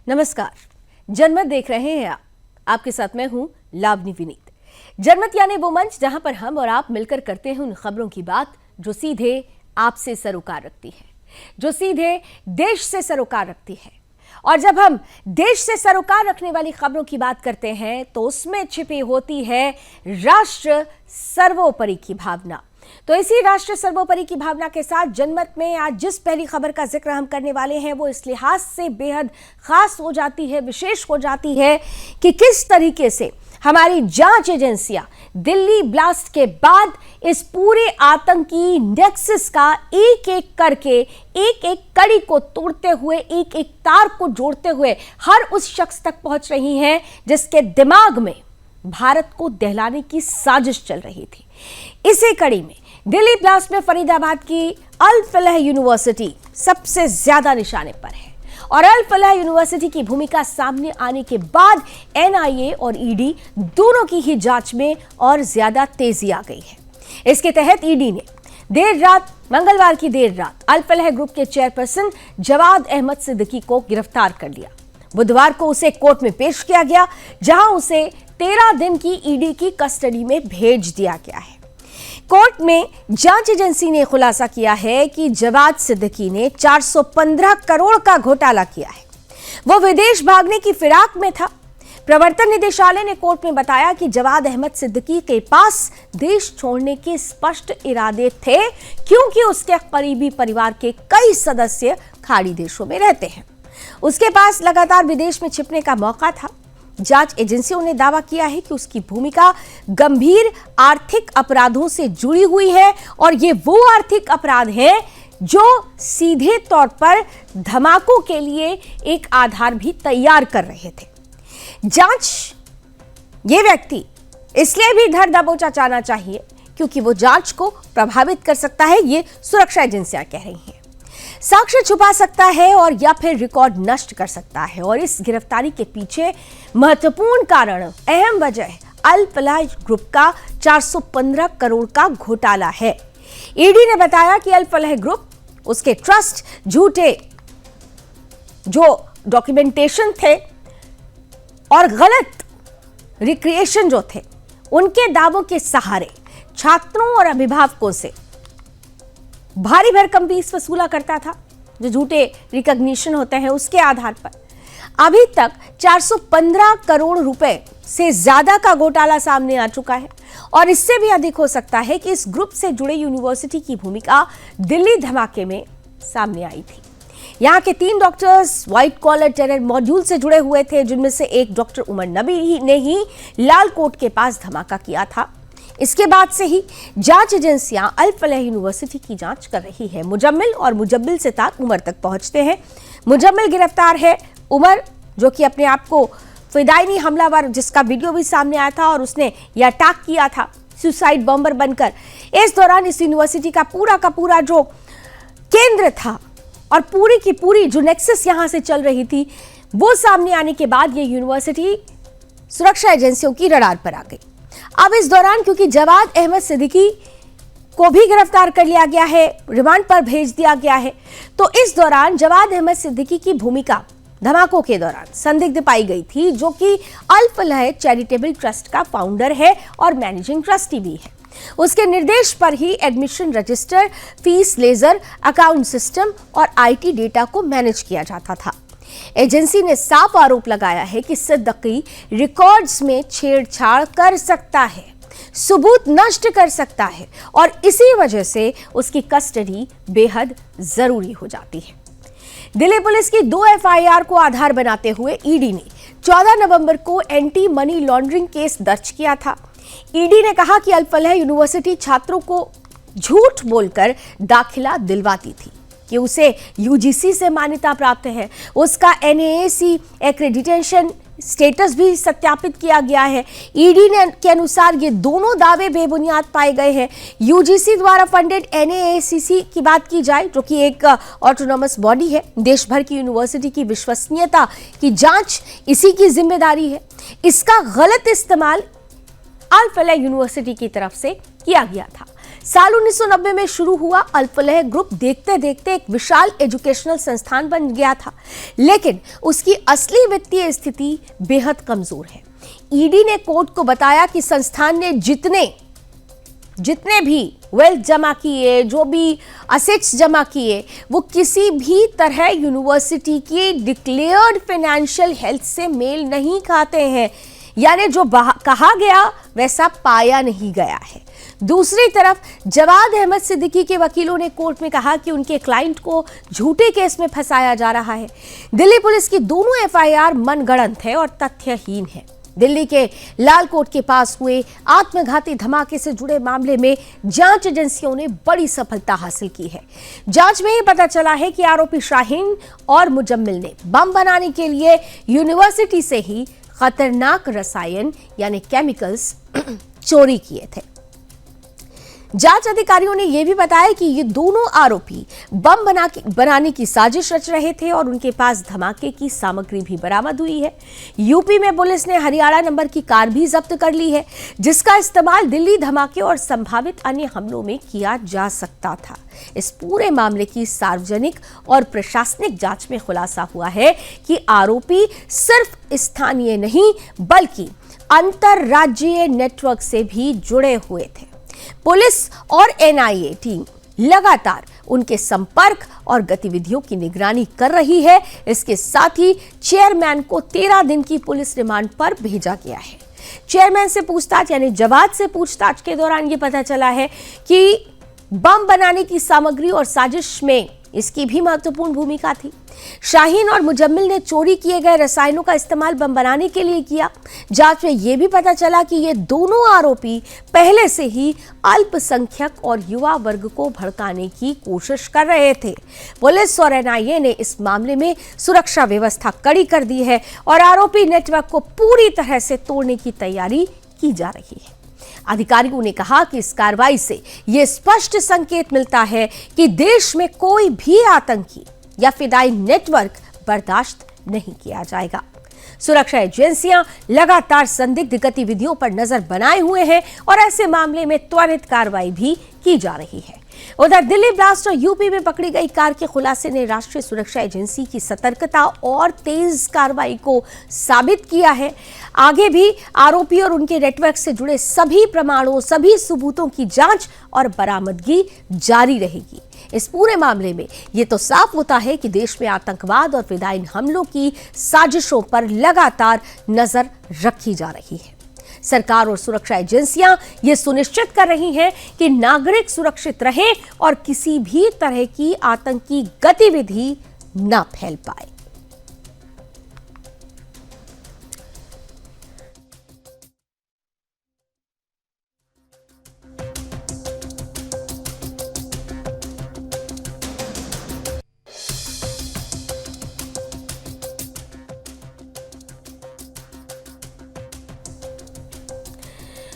नमस्कार, जनमत देख रहे हैं आप। आपके साथ मैं हूं लावनी विनीत। जनमत यानी वो मंच जहां पर हम और आप मिलकर करते हैं उन खबरों की बात जो सीधे आपसे सरोकार रखती है, जो सीधे देश से सरोकार रखती है। और जब हम देश से सरोकार रखने वाली खबरों की बात करते हैं तो उसमें छिपी होती है राष्ट्र सर्वोपरि की भावना। तो इसी राष्ट्र सर्वोपरि की भावना के साथ जनमत में आज जिस पहली खबर का जिक्र हम करने वाले हैं वो इस लिहाज से बेहद खास हो जाती है, विशेष हो जाती है कि किस तरीके से हमारी जांच एजेंसियां दिल्ली ब्लास्ट के बाद इस पूरे आतंकी नेक्सस का एक एक करके एक एक कड़ी को तोड़ते हुए, एक एक तार को जोड़ते हुए हर उस शख्स तक पहुंच रही हैं जिसके दिमाग में भारत को दहलाने की साजिश चल रही थी। इसी कड़ी में दिल्ली ब्लास्ट में फरीदाबाद की अल फलाह यूनिवर्सिटी सबसे ज्यादा निशाने पर है और अल फलाह यूनिवर्सिटी की भूमिका सामने आने के बाद एनआईए और ईडी दोनों की ही जांच में और ज्यादा तेजी आ गई है। इसके तहत ईडी ने मंगलवार की देर रात अल फलाह ग्रुप के चेयरपर्सन जवाद अहमद सिद्दीकी को गिरफ्तार कर लिया। बुधवार को उसे कोर्ट में पेश किया गया जहां उसे 13 दिन की ईडी की कस्टडी में भेज दिया गया है। कोर्ट में जांच एजेंसी ने खुलासा किया है कि जवाद सिद्दीकी ने 415 करोड़ का घोटाला किया है। वो विदेश भागने की फिराक में था। प्रवर्तन निदेशालय ने कोर्ट में बताया कि जवाद अहमद सिद्दीकी के पास देश छोड़ने के स्पष्ट इरादे थे क्योंकि उसके करीबी परिवार के कई सदस्य खाड़ी देशों में रहते हैं। उसके पास लगातार विदेश में छिपने का मौका था। जांच एजेंसियों ने दावा किया है कि उसकी भूमिका गंभीर आर्थिक अपराधों से जुड़ी हुई है और ये वो आर्थिक अपराध हैं जो सीधे तौर पर धमाकों के लिए एक आधार भी तैयार कर रहे थे। ये व्यक्ति इसलिए भी धर दबोचा जाना चाहिए क्योंकि वो जांच को प्रभावित कर सकता है, ये सुरक्षा एजेंसियां कह रही हैं। साक्ष्य छुपा सकता है और या फिर रिकॉर्ड नष्ट कर सकता है और इस गिरफ्तारी के पीछे महत्वपूर्ण कारण, अहम वजह अल फलाह ग्रुप का 415 करोड़ का घोटाला है। ईडी ने बताया कि अल फलाह ग्रुप, उसके ट्रस्ट, झूठे जो डॉक्यूमेंटेशन थे और गलत रिक्रिएशन जो थे, उनके दावों के सहारे छात्रों और अभिभावकों से भारी भरकम फीस वसूला करता था। जो झूठे रिकॉग्निशन होते हैं उसके आधार पर अभी तक 415 करोड़ रुपए से ज्यादा का घोटाला सामने आ चुका है और इससे भी अधिक हो सकता है कि इस ग्रुप से जुड़े यूनिवर्सिटी की भूमिका दिल्ली धमाके में सामने आई थी। यहाँ के 3 doctors white collar terror module से जुड़े हुए थे, जिनमें से एक डॉक्टर उमर नबी ने ही लाल कोट के पास धमाका किया था। इसके बाद से ही जांच एजेंसियां अल फलाह यूनिवर्सिटी की जांच कर रही है। मुजम्मिल और मुजब्बिल से तार उमर तक पहुंचते हैं। मुजम्मिल गिरफ्तार है। उमर जो कि अपने आप को फिदायनी हमलावर, जिसका वीडियो भी सामने आया था और उसने यह अटैक किया था सुसाइड बॉम्बर बनकर, इस दौरान इस यूनिवर्सिटी का पूरा जो केंद्र था और पूरी की पूरी जो नेक्सस यहां से चल रही थी वो सामने आने के बाद ये यूनिवर्सिटी सुरक्षा एजेंसियों की रडार पर आ गई। अब इस दौरान क्योंकि जवाद अहमद सिद्दीकी को भी गिरफ्तार कर लिया गया है, रिमांड पर भेज दिया गया है, तो इस दौरान जवाद अहमद सिद्दीकी की भूमिका धमाकों के दौरान संदिग्ध पाई गई थी, जो कि अल फलाह चैरिटेबल ट्रस्ट का फाउंडर है और मैनेजिंग ट्रस्टी भी है। उसके निर्देश पर ही admission register, fees ledger, account system और आईटी डेटा को मैनेज किया जाता था। एजेंसी ने साफ आरोप लगाया है कि सिद्दीकी रिकॉर्ड्स में छेड़छाड़ कर सकता है, सबूत नष्ट कर सकता है और इसी वजह से उसकी कस्टडी बेहद जरूरी हो जाती है। दिल्ली पुलिस की 2 एफआईआर को आधार बनाते हुए ईडी ने 14 नवंबर को एंटी मनी लॉन्ड्रिंग केस दर्ज किया था। ईडी ने कहा कि अल फलाह यूनिवर्सिटी छात्रों को झूठ बोलकर दाखिला दिलवाती थी कि उसे यूजीसी से मान्यता प्राप्त है, उसका एनएएसी एक्रेडिटेशन स्टेटस भी सत्यापित किया गया है। ईडी के अनुसार ये दोनों दावे बेबुनियाद पाए गए हैं। यूजीसी द्वारा फंडेड एनएएसीसी की बात की जाए, जो कि एक ऑटोनॉमस बॉडी है, देश भर की यूनिवर्सिटी की विश्वसनीयता की जांच इसी की जिम्मेदारी है। इसका गलत इस्तेमाल अल फलाह यूनिवर्सिटी की तरफ से किया गया था। साल 1990 में शुरू हुआ अल्पलह ग्रुप देखते देखते एक विशाल एजुकेशनल संस्थान बन गया था, लेकिन उसकी असली वित्तीय स्थिति बेहद कमजोर है। ईडी ने कोर्ट को बताया कि संस्थान ने जितने भी वेल्थ जमा किए, जो भी असेट्स जमा किए, वो किसी भी तरह यूनिवर्सिटी की डिक्लेयर्ड फाइनेंशियल हेल्थ से मेल नहीं खाते हैं, यानी जो कहा गया वैसा पाया नहीं गया है। दूसरी तरफ जवाद अहमद सिद्दीकी के वकीलों ने कोर्ट में कहा कि उनके क्लाइंट को झूठे केस में फंसाया जा रहा है। दिल्ली पुलिस की दोनों एफआईआर मनगढ़ंत है और तथ्यहीन है। दिल्ली के लाल कोर्ट के पास हुए आत्मघाती धमाके से जुड़े मामले में जांच एजेंसियों ने बड़ी सफलता हासिल की है। जांच में ये पता चला है कि आरोपी शाहीन और मुजम्मिल ने बम बनाने के लिए यूनिवर्सिटी से ही खतरनाक रसायन यानी केमिकल्स चोरी किए थे। जांच अधिकारियों ने यह भी बताया कि ये दोनों आरोपी बम बनाने की साजिश रच रहे थे और उनके पास धमाके की सामग्री भी बरामद हुई है। यूपी में पुलिस ने हरियाणा नंबर की कार भी जब्त कर ली है, जिसका इस्तेमाल दिल्ली धमाके और संभावित अन्य हमलों में किया जा सकता था। इस पूरे मामले की सार्वजनिक और प्रशासनिक जांच में खुलासा हुआ है कि आरोपी सिर्फ स्थानीय नहीं बल्कि अंतरराज्यीय नेटवर्क से भी जुड़े हुए थे। पुलिस और एनआईए टीम लगातार उनके संपर्क और गतिविधियों की निगरानी कर रही है। इसके साथ ही चेयरमैन को 13 दिन की पुलिस रिमांड पर भेजा गया है। चेयरमैन से पूछताछ यानी जवाद से पूछताछ के दौरान यह पता चला है कि बम बनाने की सामग्री और साजिश में इसकी भी महत्वपूर्ण भूमिका थी। शाहीन और मुजम्मिल ने चोरी किए गए रसायनों का इस्तेमाल बम बनाने के लिए किया। जांच में यह भी पता चला कि ये दोनों आरोपी पहले से ही अल्पसंख्यक और युवा वर्ग को भड़काने की कोशिश कर रहे थे। पुलिस और एनआईए ने इस मामले में सुरक्षा व्यवस्था कड़ी कर दी है और आरोपी नेटवर्क को पूरी तरह से तोड़ने की तैयारी की जा रही है। अधिकारियों ने कहा कि इस कार्रवाई से यह स्पष्ट संकेत मिलता है कि देश में कोई भी आतंकी या फिदाई नेटवर्क बर्दाश्त नहीं किया जाएगा। सुरक्षा एजेंसियां लगातार संदिग्ध गतिविधियों पर नजर बनाए हुए हैं और ऐसे मामले में त्वरित कार्रवाई भी की जा रही है। उधर दिल्ली ब्लास्ट और यूपी में पकड़ी गई कार के खुलासे ने राष्ट्रीय सुरक्षा एजेंसी की सतर्कता और तेज कार्रवाई को साबित किया है। आगे भी आरोपी और उनके नेटवर्क से जुड़े सभी प्रमाणों, सभी सबूतों की जांच और बरामदगी जारी रहेगी। इस पूरे मामले में यह तो साफ होता है कि देश में आतंकवाद और फिदायीन हमलों की साजिशों पर लगातार नजर रखी जा रही है। सरकार और सुरक्षा एजेंसियां ये सुनिश्चित कर रही हैं कि नागरिक सुरक्षित रहे और किसी भी तरह की आतंकी गतिविधि न फैल पाए।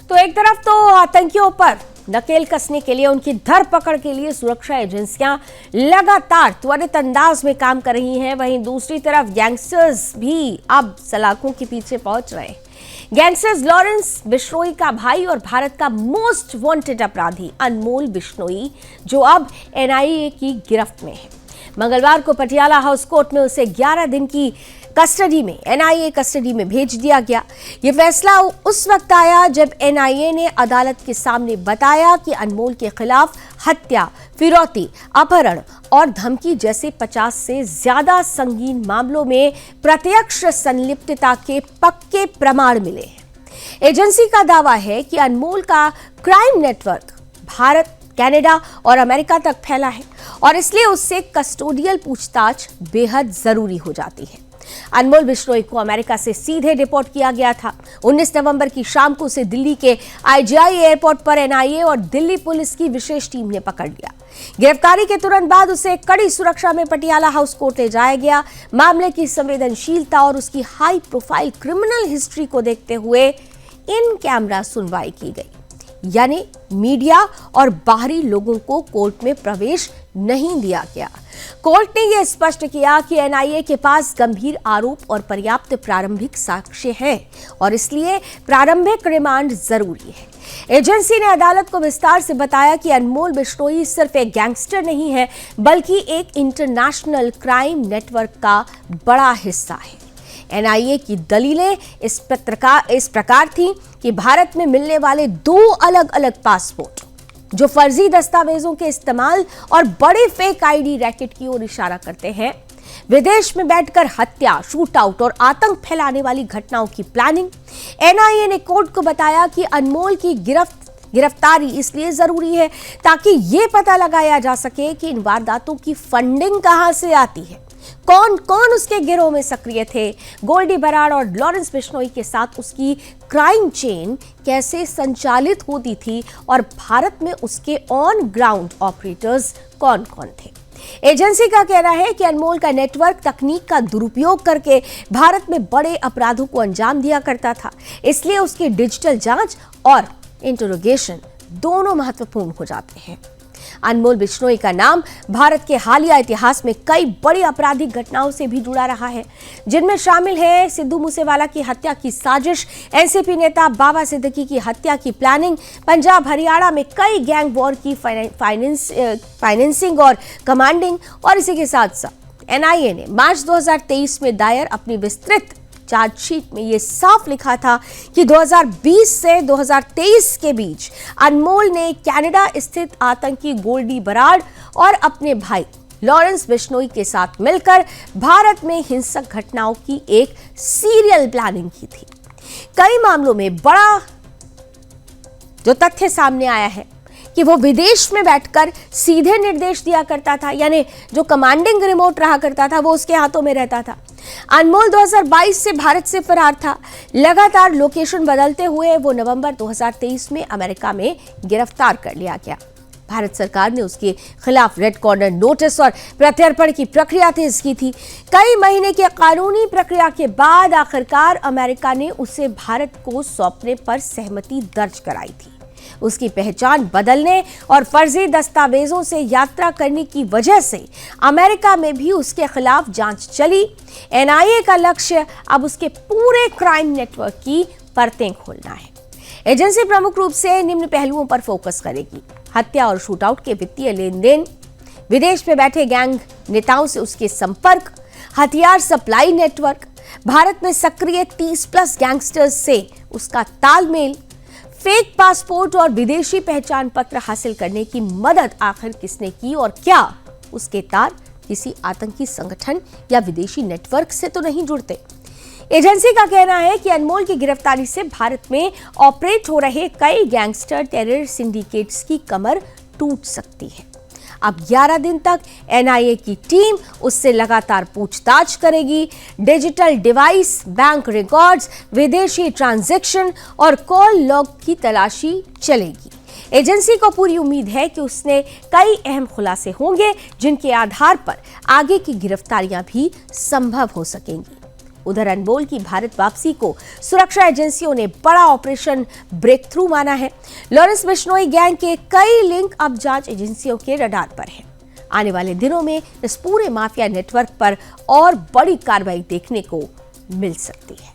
तो एक तरफ तो आतंकियों पर नकेल कसने के लिए, उनकी धरपकड़ के लिए सुरक्षा एजेंसियां लगातार त्वरित अंदाज में काम कर रही हैं, वहीं दूसरी तरफ गैंगस्टर्स भी अब सलाखों के पीछे पहुंच रहे हैं। गैंगस्टर्स लॉरेंस बिश्नोई का भाई और भारत का मोस्ट वांटेड अपराधी अनमोल बिश्नोई, जो अब एनआईए की गिरफ्त में है। मंगलवार को पटियाला हाउस कोर्ट में उसे 11 दिन की कस्टडी में, एनआईए कस्टडी में भेज दिया गया। यह फैसला उस वक्त आया जब एनआईए ने अदालत के सामने बताया कि अनमोल के खिलाफ हत्या, फिरौती, अपहरण और धमकी जैसे 50 से ज्यादा संगीन मामलों में प्रत्यक्ष संलिप्तता के पक्के प्रमाण मिले हैं। एजेंसी का दावा है कि अनमोल का क्राइम नेटवर्क भारत, कनाडा और अमेरिका तक फैला है और इसलिए उससे कस्टोडियल पूछताछ बेहद जरूरी हो जाती है। अनमोल बिश्नोई को अमेरिका से सीधे डिपोर्ट किया गया था। 19 नवंबर की शाम को उसे दिल्ली के आईजीआई एयरपोर्ट पर एनआईए और दिल्ली पुलिस की विशेष टीम ने पकड़ लिया। गिरफ्तारी के तुरंत बाद उसे कड़ी सुरक्षा में पटियाला हाउस कोर्ट ले जाया गया। मामले की संवेदनशीलता और उसकी हाई प्रोफाइल क्रिमिनल हिस्ट्री को देखते हुए इन कैमरा सुनवाई की गई, यानी मीडिया और बाहरी लोगों को कोर्ट में प्रवेश नहीं दिया गया। कोर्ट ने यह स्पष्ट किया कि एनआईए के पास गंभीर आरोप और पर्याप्त प्रारंभिक साक्ष्य हैं और इसलिए प्रारंभिक रिमांड जरूरी है। एजेंसी ने अदालत को विस्तार से बताया कि अनमोल बिश्नोई सिर्फ एक गैंगस्टर नहीं है, बल्कि एक इंटरनेशनल क्राइम नेटवर्क का बड़ा हिस्सा है। एनआईए की दलीलें इस प्रकार थी कि भारत में मिलने वाले 2 अलग अलग पासपोर्ट जो फर्जी दस्तावेजों के इस्तेमाल और बड़े फेक आईडी रैकेट की ओर इशारा करते हैं, विदेश में बैठकर हत्या, शूटआउट और आतंक फैलाने वाली घटनाओं की प्लानिंग। एनआईए ने कोर्ट को बताया कि अनमोल की गिरफ्तारी इसलिए जरूरी है ताकि यह पता लगाया जा सके कि इन वारदातों की फंडिंग कहां से आती है, कौन कौन उसके गिरोह में सक्रिय थे, गोल्डी बराड़ और लॉरेंस बिश्नोई के साथ उसकी क्राइम चेन कैसे संचालित होती थी और भारत में उसके ऑन ग्राउंड ऑपरेटर्स कौन कौन थे। एजेंसी का कहना है कि अनमोल का नेटवर्क तकनीक का दुरुपयोग करके भारत में बड़े अपराधों को अंजाम दिया करता था, इसलिए उसकी डिजिटल जांच और इंटरोगेशन दोनों महत्वपूर्ण हो जाते हैं। अनमोल बिश्नोई का नाम भारत के हालिया इतिहास में कई बड़ी आपराधिक घटनाओं से भी जुड़ा रहा है, जिनमें शामिल है सिद्धू मूसेवाला की हत्या की साजिश, एनसीपी नेता बाबा सिद्दीकी की हत्या की प्लानिंग, पंजाब हरियाणा में कई गैंग वॉर की फाइनेंसिंग और कमांडिंग। और इसी के साथ साथ एनआईए ने मार्च 2023 में दायर अपनी विस्तृत चार्जशीट में यह साफ लिखा था कि 2020 से 2023 के बीच अनमोल ने कनाडा स्थित आतंकी गोल्डी बराड़ और अपने भाई लॉरेंस बिश्नोई के साथ मिलकर भारत में हिंसक घटनाओं की एक सीरियल प्लानिंग की थी। कई मामलों में बड़ा जो तथ्य सामने आया है कि वो विदेश में बैठकर सीधे निर्देश दिया करता था, यानी जो कमांडिंग रिमोट रहा करता था वो उसके हाथों में रहता था। अनमोल 2022 से भारत से फरार था। लगातार लोकेशन बदलते हुए वो नवंबर 2023 में अमेरिका में गिरफ्तार कर लिया गया। भारत सरकार ने उसके खिलाफ रेड कॉर्नर नोटिस और प्रत्यर्पण की प्रक्रिया तेज की थी। कई महीने की कानूनी प्रक्रिया के बाद आखिरकार अमेरिका ने उसे भारत को सौंपने पर सहमति दर्ज कराई थी। उसकी पहचान बदलने और फर्जी दस्तावेजों से यात्रा करने की वजह से अमेरिका में भी उसके खिलाफ जांच चली। एनआईए का लक्ष्य अब उसके पूरे क्राइम नेटवर्क की परतें खोलना है। एजेंसी प्रमुख रूप से निम्न पहलुओं पर फोकस करेगी: हत्या और शूटआउट के वित्तीय लेन देन, विदेश में बैठे गैंग नेताओं से उसके संपर्क, हथियार सप्लाई नेटवर्क, भारत में सक्रिय 30+ गैंगस्टर्स से उसका तालमेल, फेक पासपोर्ट और विदेशी पहचान पत्र हासिल करने की मदद आखिर किसने की और क्या उसके तार किसी आतंकी संगठन या विदेशी नेटवर्क से तो नहीं जुड़ते। एजेंसी का कहना है कि अनमोल की गिरफ्तारी से भारत में ऑपरेट हो रहे कई गैंगस्टर टेरर सिंडिकेट्स की कमर टूट सकती है। अब 11 दिन तक एनआईए की टीम उससे लगातार पूछताछ करेगी। डिजिटल डिवाइस, बैंक रिकॉर्ड्स, विदेशी ट्रांजैक्शन और कॉल लॉग की तलाशी चलेगी। एजेंसी को पूरी उम्मीद है कि उसने कई अहम खुलासे होंगे जिनके आधार पर आगे की गिरफ्तारियां भी संभव हो सकेंगी। उधर अनमोल की भारत वापसी को सुरक्षा एजेंसियों ने बड़ा ऑपरेशन ब्रेक थ्रू माना है। लॉरेंस बिश्नोई गैंग के कई लिंक अब जांच एजेंसियों के रडार पर हैं। आने वाले दिनों में इस पूरे माफिया नेटवर्क पर और बड़ी कार्रवाई देखने को मिल सकती है।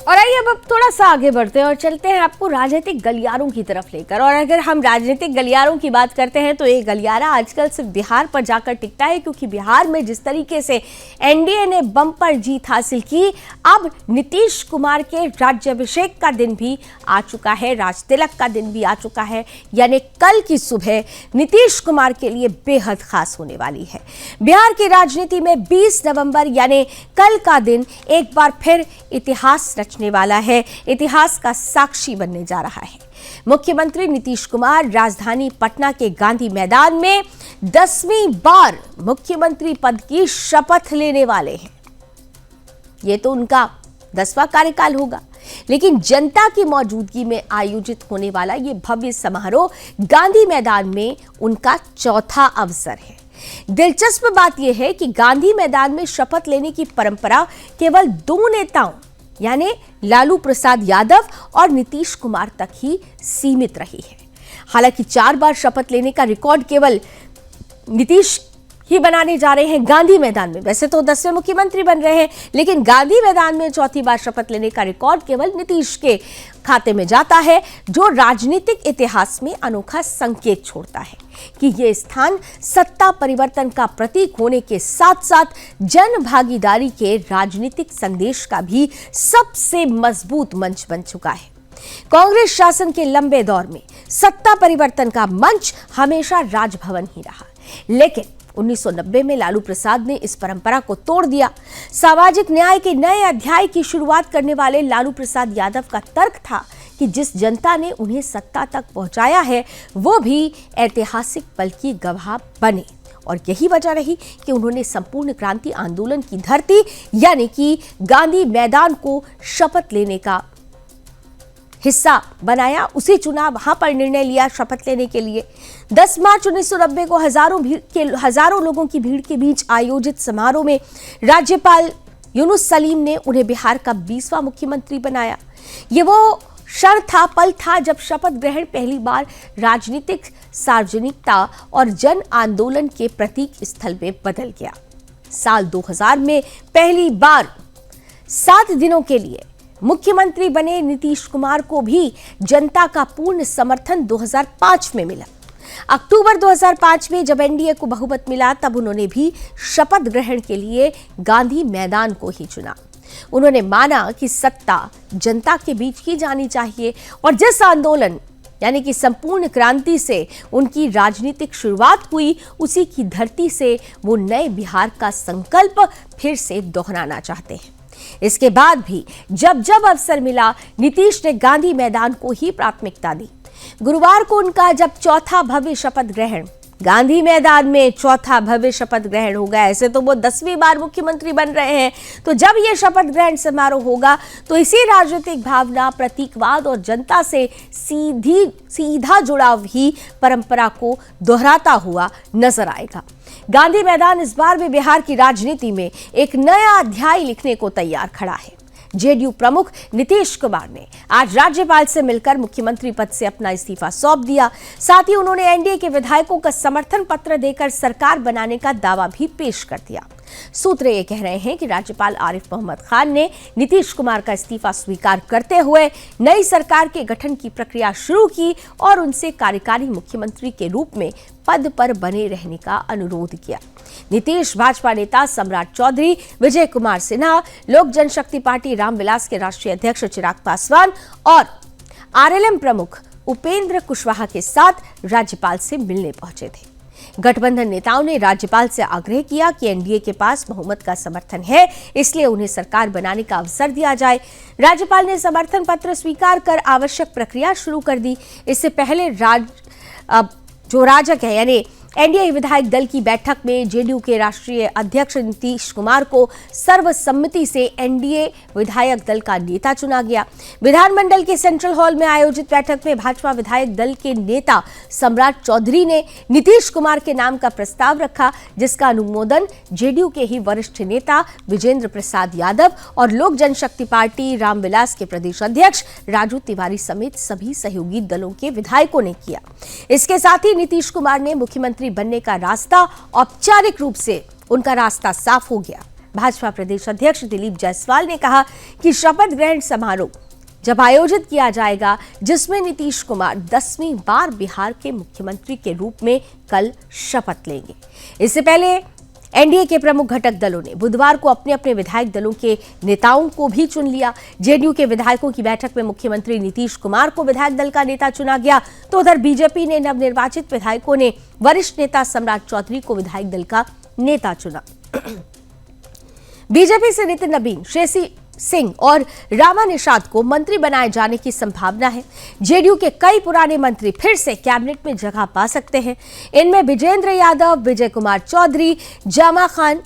और आइए अब थोड़ा सा आगे बढ़ते हैं और चलते हैं आपको राजनीतिक गलियारों की तरफ लेकर। और अगर हम राजनीतिक गलियारों की बात करते हैं तो ये गलियारा आजकल सिर्फ बिहार पर जाकर टिकता है, क्योंकि बिहार में जिस तरीके से एनडीए ने बम्पर जीत हासिल की, अब नीतीश कुमार के राज्याभिषेक का दिन भी आ चुका है, राज तिलक का दिन भी आ चुका है। यानी कल की सुबह नीतीश कुमार के लिए बेहद खास होने वाली है। बिहार की राजनीति में 20 नवंबर यानी कल का दिन एक बार फिर इतिहास रचने वाला है, इतिहास का साक्षी बनने जा रहा है। मुख्यमंत्री नीतीश कुमार राजधानी पटना के गांधी मैदान में 10वीं बार मुख्यमंत्री पद की शपथ लेने वाले हैं। यह तो उनका 10वां कार्यकाल होगा, लेकिन जनता की मौजूदगी में आयोजित होने वाला यह भव्य समारोह गांधी मैदान में उनका चौथा अवसर है। दिलचस्प बात यह है कि गांधी मैदान में शपथ लेने की परंपरा केवल 2 नेताओं यानी लालू प्रसाद यादव और नीतीश कुमार तक ही सीमित रही है। हालांकि 4 बार शपथ लेने का रिकॉर्ड केवल नीतीश ही बनाने जा रहे हैं गांधी मैदान में। वैसे तो 10वें मुख्यमंत्री बन रहे हैं, लेकिन गांधी मैदान में चौथी बार शपथ लेने का रिकॉर्ड केवल नीतीश के खाते में जाता है, जो राजनीतिक इतिहास में अनोखा संकेत छोड़ता है कि यह स्थान सत्ता परिवर्तन का प्रतीक होने के साथ साथ जन भागीदारी के राजनीतिक संदेश का भी सबसे मजबूत मंच बन चुका है। कांग्रेस शासन के लंबे दौर में सत्ता परिवर्तन का मंच हमेशा राजभवन ही रहा, लेकिन 1990 में लालू प्रसाद ने इस परंपरा को तोड़ दिया। सामाजिक न्याय के नए अध्याय की शुरुआत करने वाले लालू प्रसाद यादव का तर्क था कि जिस जनता ने उन्हें सत्ता तक पहुंचाया है वो भी ऐतिहासिक पल की गवाह बने, और यही वजह रही कि उन्होंने संपूर्ण क्रांति आंदोलन की धरती यानी कि गांधी मैदान को शपथ लेने का हिस्सा बनाया, उसे चुना, वहां पर निर्णय लिया शपथ लेने के लिए। 10 मार्च 1990 को हजारों लोगों की भीड़ के बीच आयोजित समारोह में राज्यपाल यूनुस सलीम ने उन्हें बिहार का 20वां मुख्यमंत्री बनाया। ये वो क्षण था, पल था जब शपथ ग्रहण पहली बार राजनीतिक सार्वजनिकता और जन आंदोलन के प्रतीक स्थल में बदल गया। साल 2000 में पहली बार 7 दिनों के लिए मुख्यमंत्री बने नीतीश कुमार को भी जनता का पूर्ण समर्थन 2005 में मिला। अक्टूबर 2005 में जब एनडीए को बहुमत मिला तब उन्होंने भी शपथ ग्रहण के लिए गांधी मैदान को ही चुना। उन्होंने माना कि सत्ता जनता के बीच की जानी चाहिए और जिस आंदोलन यानी कि संपूर्ण क्रांति से उनकी राजनीतिक शुरुआत हुई, उसी की धरती से वो नए बिहार का संकल्प फिर से दोहराना चाहते हैं। इसके बाद भी जब जब अवसर मिला, नीतीश ने गांधी मैदान को ही प्राथमिकता दी। गुरुवार को उनका जब चौथा भव्य शपथ ग्रहण गांधी मैदान में चौथा भव्य शपथ ग्रहण होगा। ऐसे तो वो 10वीं बार मुख्यमंत्री बन रहे हैं, तो जब ये शपथ ग्रहण समारोह होगा तो इसी राजनीतिक भावना, प्रतीकवाद और जनता से सीधा जुड़ाव ही परंपरा को दोहराता हुआ नजर आएगा। गांधी मैदान इस बार भी बिहार की राजनीति में एक नया अध्याय लिखने को तैयार खड़ा है। जेडीयू प्रमुख नीतीश कुमार ने आज राज्यपाल से मिलकर मुख्यमंत्री पद से अपना इस्तीफा सौंप दिया। साथ ही उन्होंने एनडीए के विधायकों का समर्थन पत्र देकर सरकार बनाने का दावा भी पेश कर दिया। सूत्र ये कह रहे हैं कि राज्यपाल आरिफ मोहम्मद खान ने नीतीश कुमार का इस्तीफा स्वीकार करते हुए नई सरकार के गठन की प्रक्रिया शुरू की और उनसे कार्यकारी मुख्यमंत्री के रूप में पद पर बने रहने का अनुरोध किया। नीतीश भाजपा नेता सम्राट चौधरी, विजय कुमार सिन्हा, लोक जनशक्ति पार्टी रामविलास के राष्ट्रीय अध्यक्ष चिराग पासवान और आरएलएम प्रमुख उपेंद्र कुशवाहा के साथ राज्यपाल से मिलने पहुंचे थे। गठबंधन नेताओं ने राज्यपाल से आग्रह किया कि एनडीए के पास बहुमत का समर्थन है, इसलिए उन्हें सरकार बनाने का अवसर दिया जाए। राज्यपाल ने समर्थन पत्र स्वीकार कर आवश्यक प्रक्रिया शुरू कर दी। इससे पहले जो राजग है यानी एनडीए विधायक दल की बैठक में जेडीयू के राष्ट्रीय अध्यक्ष नीतीश कुमार को सर्वसम्मति से एनडीए विधायक दल का नेता चुना गया। विधानमंडल के सेंट्रल हॉल में आयोजित बैठक में भाजपा विधायक दल के नेता सम्राट चौधरी ने नीतीश कुमार के नाम का प्रस्ताव रखा, जिसका अनुमोदन जेडीयू के ही वरिष्ठ नेता विजेंद्र प्रसाद यादव और लोक जनशक्ति पार्टी रामविलास के प्रदेश अध्यक्ष राजू तिवारी समेत सभी सहयोगी दलों के विधायकों ने किया। इसके साथ ही नीतीश कुमार ने मुख्यमंत्री बनने का रास्ता औपचारिक रूप से उनका रास्ता साफ हो गया। भाजपा प्रदेश अध्यक्ष दिलीप जायसवाल ने कहा कि शपथ ग्रहण समारोह जब आयोजित किया जाएगा, जिसमें नीतीश कुमार 10वीं बार बिहार के मुख्यमंत्री के रूप में कल शपथ लेंगे। इससे पहले एनडीए के प्रमुख घटक दलों ने बुधवार को अपने अपने विधायक दलों के नेताओं को भी चुन लिया। जेडीयू के विधायकों की बैठक में मुख्यमंत्री नीतीश कुमार को विधायक दल का नेता चुना गया, तो उधर बीजेपी ने नवनिर्वाचित विधायकों ने वरिष्ठ नेता सम्राट चौधरी को विधायक दल का नेता चुना। बीजेपी से नितिन नबीन, श्रेयसी सिंह और रामा निषाद को मंत्री बनाए जाने की संभावना है। जेडीयू के कई पुराने मंत्री फिर से कैबिनेट में जगह पा सकते हैं। इनमें विजेंद्र यादव, विजय कुमार चौधरी, जामा खान,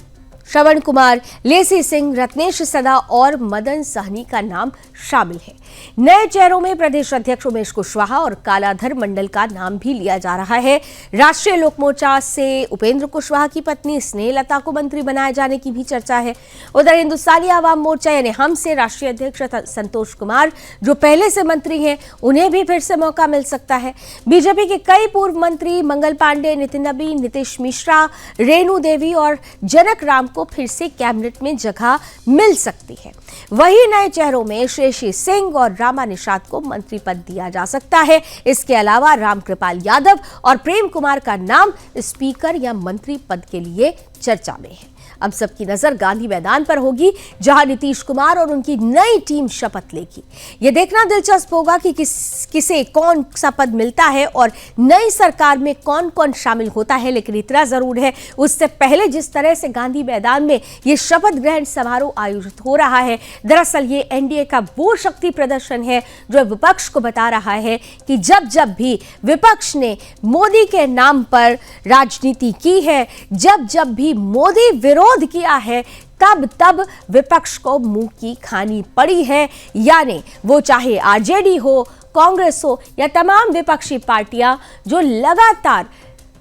श्रवण कुमार, लेसी सिंह, रत्नेश सदा और मदन सहनी का नाम शामिल है। नए चेहरों में प्रदेश अध्यक्ष उमेश कुशवाहा और कालाधर मंडल का नाम भी लिया जा रहा है। राष्ट्रीय लोक मोर्चा से उपेंद्र कुशवाहा की पत्नी स्नेहलता को मंत्री बनाए जाने की भी चर्चा है। उधर हिंदुस्तानी आवाम मोर्चा यानी हम से राष्ट्रीय अध्यक्ष संतोष कुमार, जो पहले से मंत्री हैं, उन्हें भी फिर से मौका मिल सकता है। बीजेपी के कई पूर्व मंत्री मंगल पांडे, नितिन नबी, नीतीश मिश्रा, रेणु देवी और जनक राम को फिर से कैबिनेट में जगह मिल सकती है। वहीं नए चेहरों में श्रेयसी सिंह और रामा निषाद को मंत्री पद दिया जा सकता है। इसके अलावा रामकृपाल यादव और प्रेम कुमार का नाम स्पीकर या मंत्री पद के लिए चर्चा में है। अब सबकी नजर गांधी मैदान पर होगी, जहां नीतीश कुमार और उनकी नई टीम शपथ लेगी। यह देखना दिलचस्प होगा कि किसे कौन सा पद मिलता है और नई सरकार में कौन कौन शामिल होता है। लेकिन इतना जरूर है, उससे पहले जिस तरह से गांधी मैदान में यह शपथ ग्रहण समारोह आयोजित हो रहा है, दरअसल ये एनडीए का वो शक्ति प्रदर्शन है जो विपक्ष को बता रहा है कि जब जब भी विपक्ष ने मोदी के नाम पर राजनीति की है, जब जब भी मोदी विरोध किया है, तब तब विपक्ष को मुंह की खानी पड़ी है। यानी वो चाहे आरजेडी हो, कांग्रेस हो या तमाम विपक्षी पार्टियां जो लगातार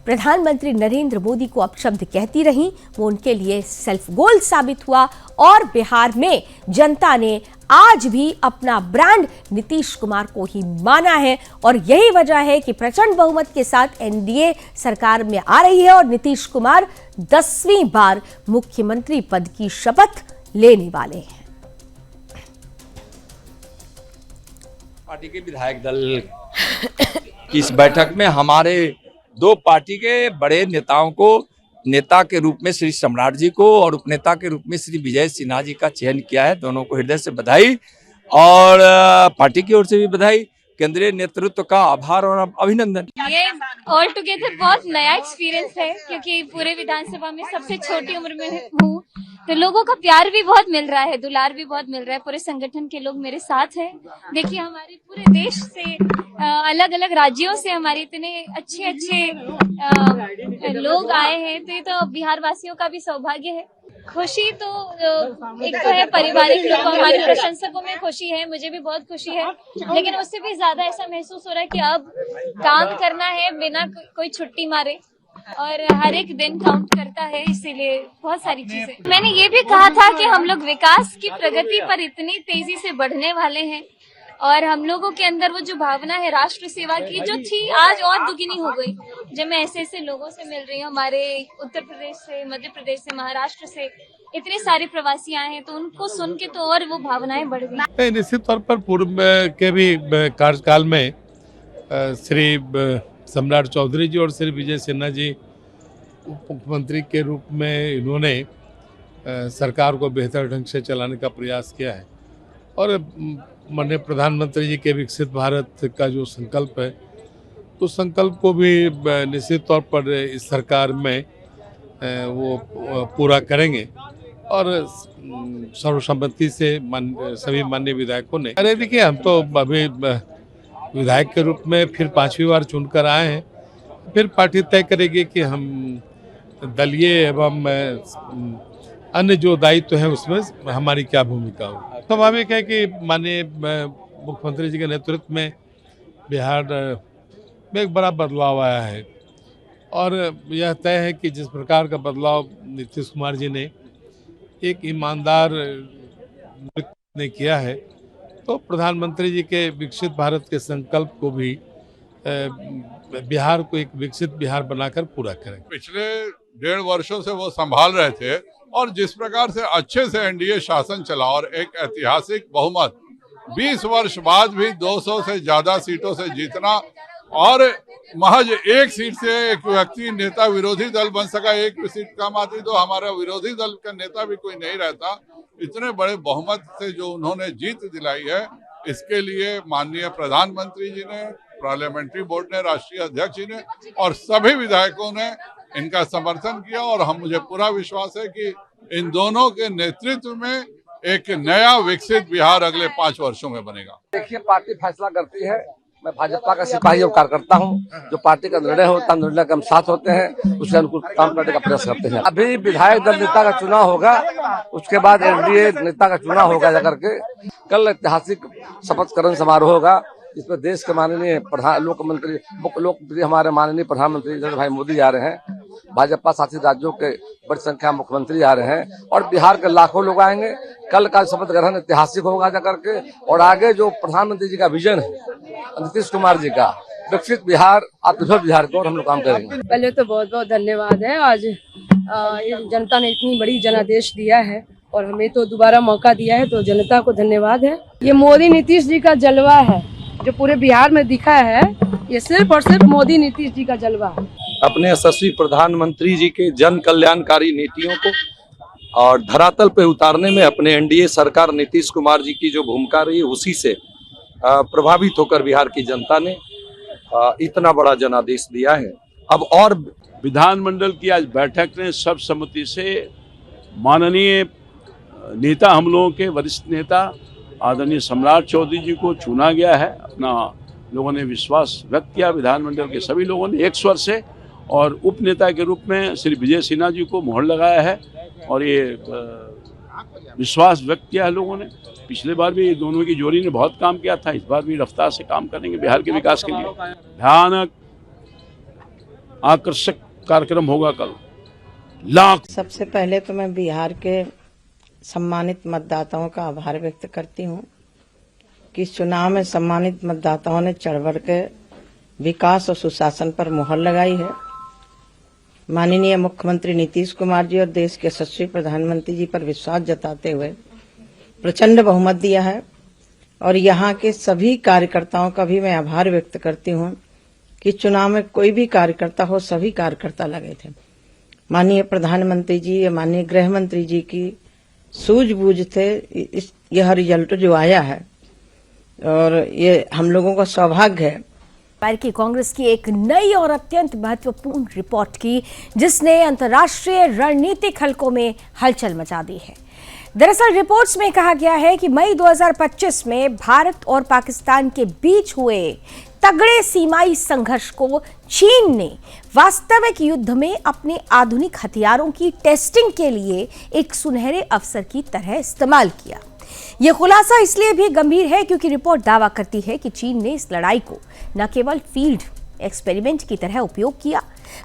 प्रधानमंत्री नरेंद्र मोदी को अपशब्द कहती रहीं, वो उनके लिए सेल्फ गोल साबित हुआ। और बिहार में जनता ने आज भी अपना ब्रांड नीतीश कुमार को ही माना है और यही वजह है कि प्रचंड बहुमत के साथ एनडीए सरकार में आ रही है और नीतीश कुमार 10वीं बार मुख्यमंत्री पद की शपथ लेने वाले हैं। पार्टी के विधायक दल की इस बैठक में हमारे दो पार्टी के बड़े नेताओं को, नेता के रूप में श्री सम्राट जी को और उपनेता के रूप में श्री विजय सिन्हा जी का चयन किया है। दोनों को हृदय से बधाई और पार्टी की ओर से भी बधाई, केंद्रीय नेतृत्व का आभार और अभिनंदन। ये ऑल टुगेदर बहुत नया एक्सपीरियंस है, क्योंकि पूरे विधानसभा में सबसे छोटी उम्र में हूँ, तो लोगों का प्यार भी बहुत मिल रहा है, दुलार भी बहुत मिल रहा है। पूरे संगठन के लोग मेरे साथ हैं। देखिए, हमारे पूरे देश से, अलग अलग राज्यों से हमारे इतने अच्छे अच्छे लोग आए हैं, तो ये तो बिहार वासियों का भी सौभाग्य है। खुशी तो एक तो है, पारिवारिक लोग, हमारे प्रशंसकों में खुशी है, मुझे भी बहुत खुशी है, लेकिन उससे भी ज्यादा ऐसा महसूस हो रहा है कि अब काम करना है बिना कोई छुट्टी मारे और हर एक दिन काउंट करता है, इसीलिए बहुत सारी चीजें। मैंने ये भी कहा था कि हम लोग विकास की प्रगति पर इतनी तेजी से बढ़ने वाले हैं और हम लोगों के अंदर वो जो भावना है राष्ट्र सेवा की जो थी, आज और दुगनी हो गई। जब मैं ऐसे ऐसे लोगों से मिल रही हूँ, हमारे उत्तर प्रदेश से, मध्य प्रदेश से, महाराष्ट्र से इतने सारे प्रवासी आए हैं, तो उनको सुन के तो और वो भावनाएं बढ़ गई। निश्चित तौर पर पूर्व के भी कार्यकाल में श्री सम्राट चौधरी जी और श्री विजय सिन्हा जी उप मुख्यमंत्री के रूप में इन्होंने सरकार को बेहतर ढंग से चलाने का प्रयास किया है और माननीय प्रधानमंत्री जी के विकसित भारत का जो संकल्प है, उस संकल्प को भी निश्चित तौर पर इस सरकार में वो पूरा करेंगे और सर्वसम्मति से सभी माननीय विधायकों ने, अरे देखिए, हम तो अभी विधायक के रूप में फिर 5वीं बार चुनकर आए हैं, फिर पार्टी तय करेगी कि हम दलीय एवं अन्य जो दायित्व है उसमें हमारी क्या भूमिका हो। स्वाभाविक है कि माननीय मुख्यमंत्री जी के नेतृत्व में बिहार में एक बड़ा बदलाव आया है और यह तय है कि जिस प्रकार का बदलाव नीतीश कुमार जी ने एक ईमानदार ने किया है, तो प्रधानमंत्री जी के विकसित भारत के संकल्प को भी बिहार को एक विकसित बिहार बनाकर पूरा करें। पिछले 1.5 वर्षों से वो संभाल रहे थे और जिस प्रकार से अच्छे से एनडीए शासन चला और एक ऐतिहासिक बहुमत 20 वर्ष बाद भी 200 से ज्यादा सीटों से जीतना और महज एक सीट से एक व्यक्ति नेता विरोधी दल बन सका, एक सीट कम आती तो हमारा विरोधी दल का नेता भी कोई नहीं रहता। इतने बड़े बहुमत से जो उन्होंने जीत दिलाई है, इसके लिए माननीय प्रधानमंत्री जी ने, पार्लियामेंट्री बोर्ड ने, राष्ट्रीय अध्यक्ष जी ने और सभी विधायकों ने इनका समर्थन किया और मुझे पूरा विश्वास है कि इन दोनों के नेतृत्व में एक नया विकसित बिहार अगले 5 वर्षों में बनेगा। देखिए, पार्टी फैसला करती है मैं भाजपा का सिपाही और कार्यकर्ता हूं। जो पार्टी का निर्णय होता है, निर्णय के हम साथ होते हैं, उसके अनुकूल काम करने का प्रयास करते हैं। अभी विधायक दल नेता का चुनाव होगा, उसके बाद एनडीए नेता का चुनाव होगा जाकर के। कल ऐतिहासिक शपथ ग्रहण समारोह होगा, इसमें देश के माननीय लोकप्रिय हमारे माननीय प्रधानमंत्री नरेंद्र भाई मोदी आ रहे हैं। भाजपा शासित राज्यों के बड़ी संख्या मुख्यमंत्री आ रहे हैं और बिहार के लाखों लोग आएंगे। कल का शपथ ग्रहण ऐतिहासिक होगा जाकर के। और आगे जो प्रधानमंत्री जी का विजन है नीतीश कुमार जी का, विकसित बिहार, आत्मनिर्भर बिहार को, और हम लोग काम करेंगे। पहले तो बहुत बहुत धन्यवाद है। आज जनता ने इतनी बड़ी जनादेश दिया है और हमें तो दोबारा मौका दिया है, तो जनता को धन्यवाद है। ये मोदी नीतीश जी का जलवा है जो पूरे बिहार में दिखा है। ये सिर्फ और सिर्फ मोदी नीतीश जी का जलवा है। अपने यशस्वी प्रधानमंत्री जी के जन कल्याणकारी नीतियों को और धरातल पे उतारने में अपने एनडीए सरकार नीतीश कुमार जी की जो भूमिका रही, उसी से प्रभावित होकर बिहार की जनता ने इतना बड़ा जनादेश दिया है। अब और विधानमंडल की आज बैठक ने सर्वसम्मति से माननीय नेता, हम लोगों के वरिष्ठ नेता आदरणीय सम्राट चौधरी जी को चुना गया है। अपना लोगों ने विश्वास व्यक्त किया, विधानमंडल के सभी लोगों ने एक स्वर से, और उप नेता के रूप में श्री विजय सिन्हा जी को मोहर लगाया है और ये विश्वास व्यक्त किया है लोगों ने। पिछले बार भी दोनों की जोड़ी ने बहुत काम किया था, इस बार भी रफ्तार से काम करेंगे बिहार के विकास के लिए। भयानक आकर्षक कार्यक्रम होगा कल। लाख सबसे पहले तो मैं बिहार के सम्मानित मतदाताओं का आभार व्यक्त करती हूं कि इस चुनाव में सम्मानित मतदाताओं ने चढ़ बढ़ के विकास और सुशासन पर मुहर लगाई है। माननीय मुख्यमंत्री नीतीश कुमार जी और देश के यशस्वी प्रधानमंत्री जी पर विश्वास जताते हुए प्रचंड बहुमत दिया है। और यहाँ के सभी कार्यकर्ताओं का भी मैं आभार व्यक्त करती हूँ कि चुनाव में कोई भी कार्यकर्ता हो, सभी कार्यकर्ता लगे थे। माननीय प्रधानमंत्री जी, माननीय गृह मंत्री जी की सूझबूझ थे यह रिजल्ट जो आया है, और ये हम लोगों का सौभाग्य है। अमेरिकी कांग्रेस की एक नई और अत्यंत महत्वपूर्ण रिपोर्ट की, जिसने अंतर्राष्ट्रीय रणनीतिक हलकों में हलचल मचा दी है। दरअसल रिपोर्ट्स में कहा गया है कि मई 2025 में भारत और पाकिस्तान के बीच हुए तगड़े सीमाई संघर्ष को चीन ने वास्तविक युद्ध में अपने आधुनिक हथियारों की टेस्टिंग के लिए एक सुनहरे अवसर की तरह इस्तेमाल किया। यह खुलासा इसलिए भी गंभीर है क्योंकि रिपोर्ट दावा करती है कि चीन ने इस लड़ाई को न केवल फील्ड एक्सपेरिमेंट की तरह उपयोग किया,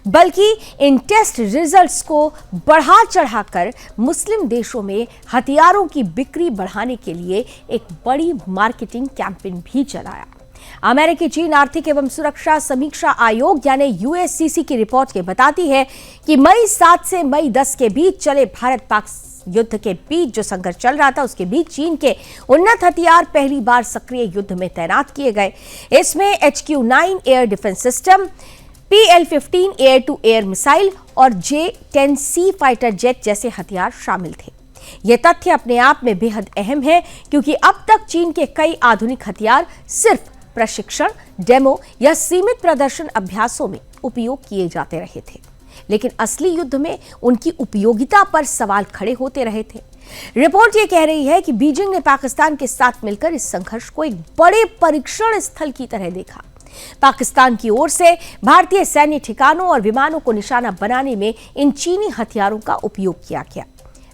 बल्कि इन टेस्ट रिजल्ट्स को बढ़ा चढ़ाकर मुस्लिम देशों में हथियारों की बिक्री बढ़ाने के लिए एक बड़ी मार्केटिंग कैंपेन भी चलाया। अमेरिकी चीन आर्थिक एवं सुरक्षा समीक्षा आयोग यानी यूएससीसी की रिपोर्ट के बताती है कि मई 7 से मई 10 के बीच चले भारत पाक युद्ध के बीच जो संघर्ष चल रहा था, उसके बीच चीन के उन्नत हथियार पहली बार सक्रिय युद्ध में तैनात किए गए। इसमें HQ-9 air defence system, PL-15 air to air missile और J-10C फाइटर जेट जैसे हथियार शामिल थे। यह तथ्य अपने आप में बेहद अहम है क्योंकि अब तक चीन के कई आधुनिक हथियार सिर्फ प्रशिक्षण, डेमो या सीमित प्रदर्शन अभ्यासों में उपयोग किए जाते रहे थे, लेकिन असली युद्ध में उनकी उपयोगिता पर सवाल खड़े होते रहे थे। रिपोर्ट ये कह रही है कि बीजिंग ने पाकिस्तान के साथ मिलकर इस संघर्ष को एक बड़े परीक्षण स्थल की तरह देखा। पाकिस्तान की ओर से भारतीय सैन्य ठिकानों और विमानों को निशाना बनाने में इन चीनी हथियारों का उपयोग किया गया।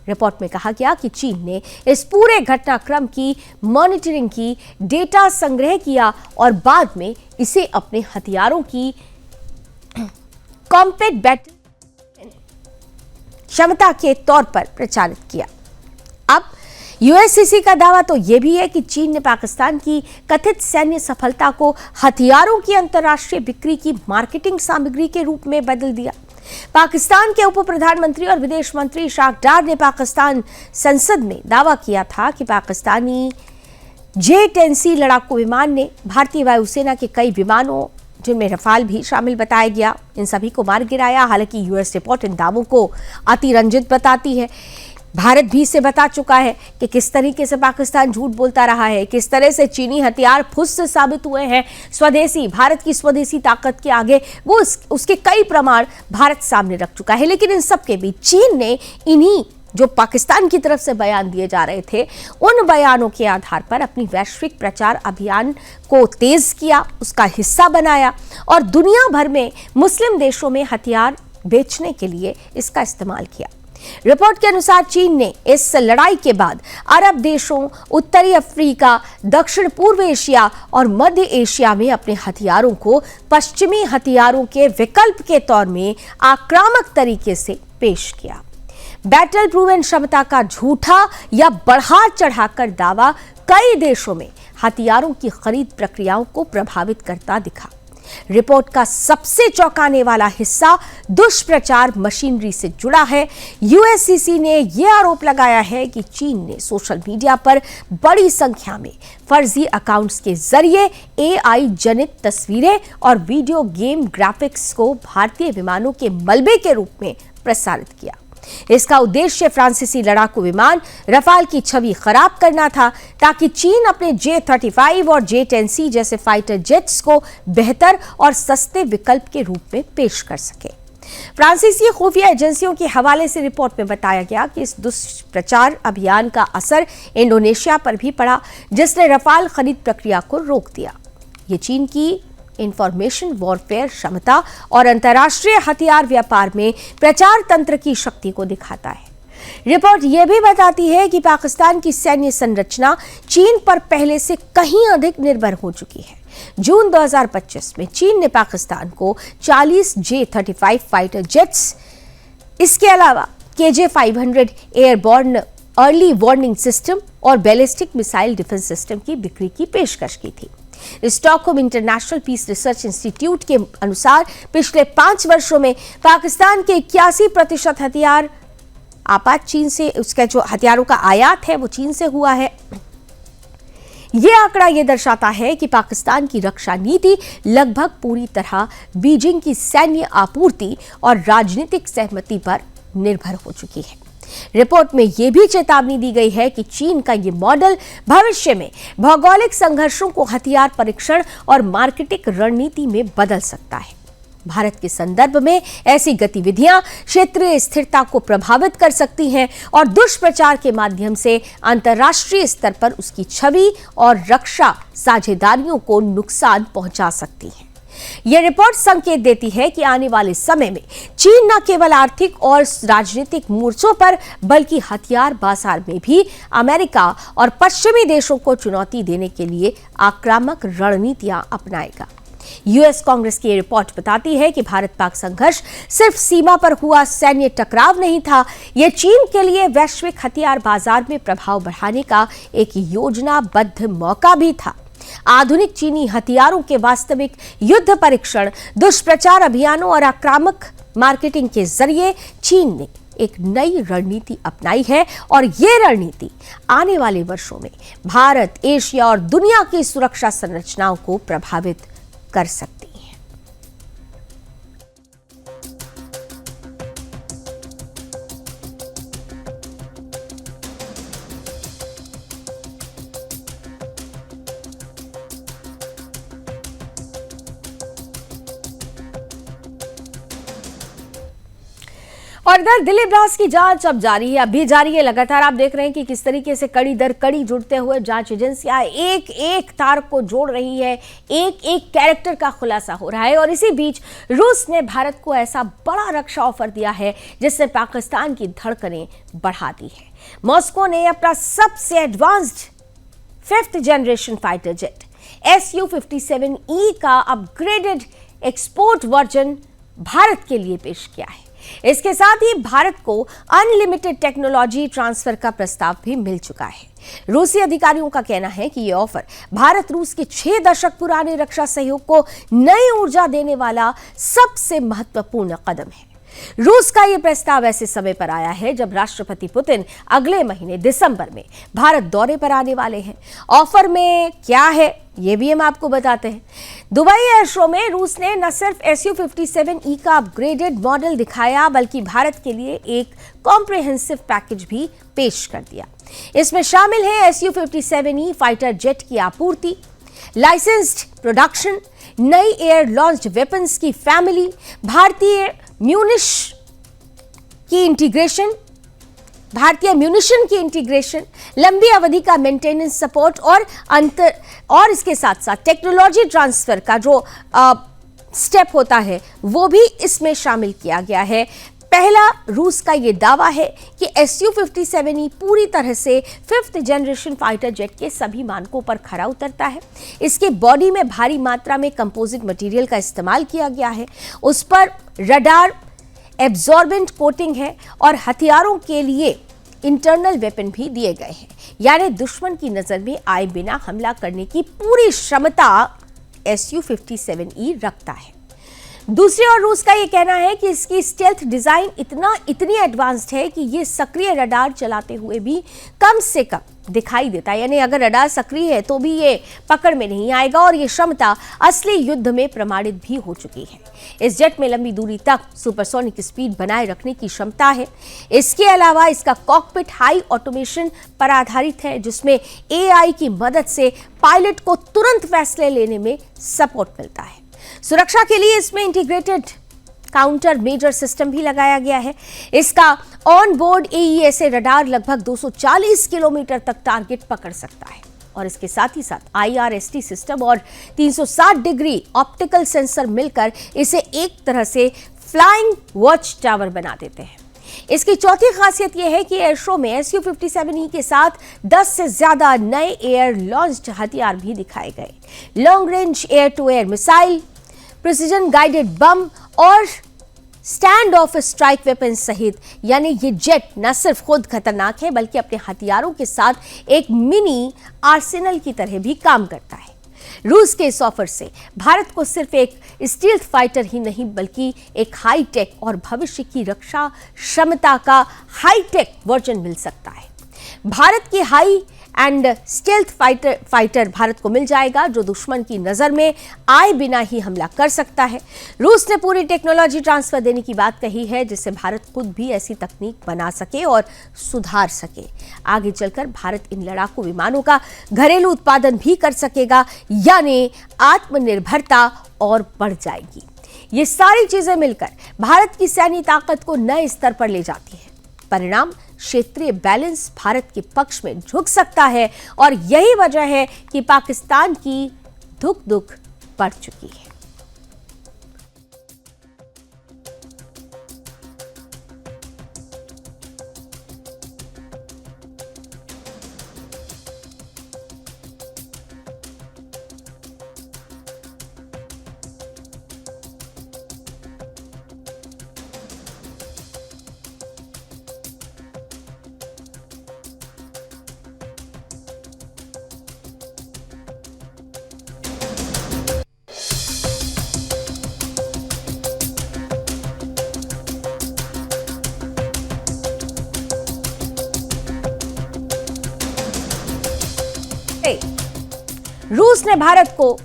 रिपोर्ट में कहा गया कि चीन ने इस पूरे घटनाक्रम की मॉनिटरिंग की, डेटा संग्रह किया और बाद में इसे अपने हथियारों की कॉम्बैट बैटल क्षमता के तौर पर प्रचारित किया। अब यूएससीसी का दावा तो यह भी है कि चीन ने पाकिस्तान की कथित सैन्य सफलता को हथियारों की अंतर्राष्ट्रीय बिक्री की मार्केटिंग सामग्री के रूप में बदल दिया। पाकिस्तान के उप प्रधानमंत्री और विदेश मंत्री इशराक डार ने पाकिस्तान संसद में दावा किया था कि पाकिस्तानी J-10C लड़ाकू विमान ने भारतीय वायुसेना के कई विमानों, जिनमें रफाल भी शामिल बताया गया, इन सभी को मार गिराया। हालांकि यूएस रिपोर्ट इन दावों को अतिरंजित बताती है। भारत भी इसे बता चुका है कि किस तरीके से पाकिस्तान झूठ बोलता रहा है, किस तरह से चीनी हथियार फुस साबित हुए हैं। स्वदेशी, भारत की स्वदेशी ताकत के आगे वो उसके कई प्रमाण भारत सामने रख चुका है। लेकिन इन सब के बीच चीन ने इन्हीं जो पाकिस्तान की तरफ से बयान दिए जा रहे थे, उन बयानों के आधार पर अपनी वैश्विक प्रचार अभियान को तेज किया, उसका हिस्सा बनाया और दुनिया भर में मुस्लिम देशों में हथियार बेचने के लिए इसका इस्तेमाल किया। रिपोर्ट के अनुसार चीन ने इस लड़ाई के बाद अरब देशों, उत्तरी अफ्रीका, दक्षिण पूर्व एशिया और मध्य एशिया में अपने हथियारों को पश्चिमी हथियारों के विकल्प के तौर में आक्रामक तरीके से पेश किया। बैटल प्रूवन क्षमता का झूठा या बढ़ा चढ़ाकर दावा कई देशों में हथियारों की खरीद प्रक्रियाओं को प्रभावित करता दिखा। रिपोर्ट का सबसे चौंकाने वाला हिस्सा दुष्प्रचार मशीनरी से जुड़ा है। यूएससीसी ने यह आरोप लगाया है कि चीन ने सोशल मीडिया पर बड़ी संख्या में फर्जी अकाउंट्स के जरिए एआई जनित तस्वीरें और वीडियो गेम ग्राफिक्स को भारतीय विमानों के मलबे के रूप में प्रसारित किया। इसका उद्देश्य फ्रांसीसी लड़ाकू विमान रफाल की छवि खराब करना था, ताकि चीन अपने J-35 और J-10C जैसे फाइटर जेट्स को बेहतर और सस्ते विकल्प के रूप में पेश कर सके। फ्रांसीसी खुफिया एजेंसियों के हवाले से रिपोर्ट में बताया गया कि इस दुष्प्रचार अभियान का असर इंडोनेशिया पर भी पड़ा, जिसने रफाल खरीद प्रक्रिया को रोक दिया। ये चीन की इंफॉर्मेशन वॉरफेयर क्षमता और अंतर्राष्ट्रीय हथियार व्यापार में प्रचार तंत्र की शक्ति को दिखाता है। रिपोर्ट यह भी बताती है कि पाकिस्तान की सैन्य संरचना चीन पर पहले से कहीं अधिक निर्भर हो चुकी है। जून 2025 में चीन ने पाकिस्तान को 40 J-35 फाइटर जेट्स, इसके अलावा KJ-500 airborne early warning system और बैलिस्टिक मिसाइल डिफेंस सिस्टम की बिक्री की पेशकश की थी। Stockholm International Peace Research Institute के अनुसार पिछले 5 वर्षों में पाकिस्तान के 81% हथियार आपात चीन से, उसका जो हथियारों का आयात है वो चीन से हुआ है। यह आंकड़ा यह दर्शाता है कि पाकिस्तान की रक्षा नीति लगभग पूरी तरह बीजिंग की सैन्य आपूर्ति और राजनीतिक सहमति पर निर्भर हो चुकी है। रिपोर्ट में यह भी चेतावनी दी गई है कि चीन का यह मॉडल भविष्य में भौगोलिक संघर्षों को हथियार परीक्षण और मार्केटिंग रणनीति में बदल सकता है। भारत के संदर्भ में ऐसी गतिविधियां क्षेत्रीय स्थिरता को प्रभावित कर सकती हैं और दुष्प्रचार के माध्यम से अंतर्राष्ट्रीय स्तर पर उसकी छवि और रक्षा साझेदारियों को नुकसान पहुंचा सकती हैं। यह रिपोर्ट संकेत देती है कि आने वाले समय में चीन न केवल आर्थिक और राजनीतिक मोर्चों पर बल्कि हथियार बाजार में भी अमेरिका और पश्चिमी देशों को चुनौती देने के लिए आक्रामक रणनीतियां अपनाएगा। यूएस कांग्रेस की रिपोर्ट बताती है कि भारत पाक संघर्ष सिर्फ सीमा पर हुआ सैन्य टकराव नहीं था, यह चीन के लिए वैश्विक हथियार बाजार में प्रभाव बढ़ाने का एक योजनाबद्ध मौका भी था। आधुनिक चीनी हथियारों के वास्तविक युद्ध परीक्षण, दुष्प्रचार अभियानों और आक्रामक मार्केटिंग के जरिए चीन ने एक नई रणनीति अपनाई है और यह रणनीति आने वाले वर्षों में भारत, एशिया और दुनिया की सुरक्षा संरचनाओं को प्रभावित कर सकती है। और इधर दिल्ली ब्लास्ट की जांच अब जारी है, अभी जारी है। लगातार आप देख रहे हैं कि किस तरीके से कड़ी दर कड़ी जुड़ते हुए जांच एजेंसियां एक एक तार को जोड़ रही है, एक एक कैरेक्टर का खुलासा हो रहा है। और इसी बीच रूस ने भारत को ऐसा बड़ा रक्षा ऑफर दिया है जिसने पाकिस्तान की धड़कनें बढ़ा दी है। मॉस्को ने अपना सबसे advanced 5th generation fighter jet Su-57E का अपग्रेडेड एक्सपोर्ट वर्जन भारत के लिए पेश किया है। इसके साथ ही भारत को अनलिमिटेड टेक्नोलॉजी ट्रांसफर का प्रस्ताव भी मिल चुका है। रूसी अधिकारियों का कहना है कि यह ऑफर भारत रूस के 6 दशक पुराने रक्षा सहयोग को नई ऊर्जा देने वाला सबसे महत्वपूर्ण कदम है। रूस का यह प्रस्ताव ऐसे समय पर आया है जब राष्ट्रपति पुतिन अगले महीने दिसंबर में भारत दौरे पर आने वाले हैं। ऑफर में क्या है ये भी हम आपको बताते हैं। दुबई एयर शो में रूस ने न सिर्फ Su-57E का अपग्रेडेड मॉडल दिखाया बल्कि भारत के लिए एक कॉम्प्रिहेंसिव पैकेज भी पेश कर दिया। इसमें शामिल है Su-57E फाइटर जेट की आपूर्ति, लाइसेंस्ड प्रोडक्शन, नई एयर लॉन्च्ड वेपन्स की फैमिली, भारतीय म्यूनिश की इंटीग्रेशन, भारतीय म्यूनिशन की इंटीग्रेशन, लंबी अवधि का मेंटेनेंस सपोर्ट और इसके साथ साथ टेक्नोलॉजी ट्रांसफर का जो स्टेप होता है वो भी इसमें शामिल किया गया है। पहला रूस का ये दावा है कि Su-57E पूरी तरह से 5th जनरेशन फाइटर जेट के सभी मानकों पर खरा उतरता है। इसके बॉडी में भारी मात्रा में कंपोजिट मटेरियल का इस्तेमाल किया गया है, उस पर रडार एब्जॉर्बेंट कोटिंग है और हथियारों के लिए इंटरनल वेपन भी दिए गए हैं, यानी दुश्मन की नजर में आए बिना हमला करने की पूरी क्षमता Su-57E रखता है। दूसरी ओर रूस का यह कहना है कि इसकी स्टेल्थ डिजाइन इतनी एडवांस्ड है कि ये सक्रिय रडार चलाते हुए भी कम से कम दिखाई देता है, यानी अगर रडार सक्रिय है तो भी ये पकड़ में नहीं आएगा और ये क्षमता असली युद्ध में प्रमाणित भी हो चुकी है। इस जेट में लंबी दूरी तक सुपरसोनिक स्पीड बनाए रखने की क्षमता है। इसके अलावा इसका कॉकपिट हाई ऑटोमेशन पर आधारित है, जिसमें AI की मदद से पायलट को तुरंत फैसले लेने में सपोर्ट मिलता है। सुरक्षा के लिए इसमें इंटीग्रेटेड काउंटर मेजर सिस्टम भी लगाया गया है। इसका ऑन बोर्ड AESA रडार लगभग 240 किलोमीटर तक टारगेट पकड़ सकता है और इसके साथ ही साथ IRST सिस्टम और 360 डिग्री ऑप्टिकल सेंसर मिलकर इसे एक तरह से फ्लाइंग वॉच टावर बना देते हैं। इसकी चौथी खासियत यह है कि एयर शो में Su-57E के साथ 10 से ज्यादा नए एयर लॉन्च्ड हथियार भी दिखाए गए। Long range air to air missile, precision guided bomb और स्टैंड ऑफ स्ट्राइक वेपन सहित, यानी ये जेट न सिर्फ खुद खतरनाक है बल्कि अपने हथियारों के साथ एक मिनी आर्सेनल की तरह भी काम करता है। रूस के इस ऑफर से भारत को सिर्फ एक स्टील्थ फाइटर ही नहीं बल्कि एक हाईटेक और भविष्य की रक्षा क्षमता का हाईटेक वर्जन मिल सकता है। भारत की high and stealth fighter Bharat को मिल जाएगा, जो दुश्मन की नजर में आए बिना ही हमला कर सकता है। रूस ने पूरी टेक्नोलॉजी ट्रांसफर देने की बात कही है, जिससे भारत खुद भी ऐसी तकनीक बना सके और सुधार सके। आगे चलकर भारत इन लड़ाकू विमानों का घरेलू उत्पादन भी कर सकेगा, यानी आत्मनिर्भरता और बढ़ जाएगी। ये सारी चीजें मिलकर भारत की सैन्य ताकत को नए स्तर पर ले जाती है। परिणाम क्षेत्रीय बैलेंस भारत के पक्ष में झुक सकता है और यही वजह है कि पाकिस्तान की धुक बढ़ चुकी है। रूस ने भारत को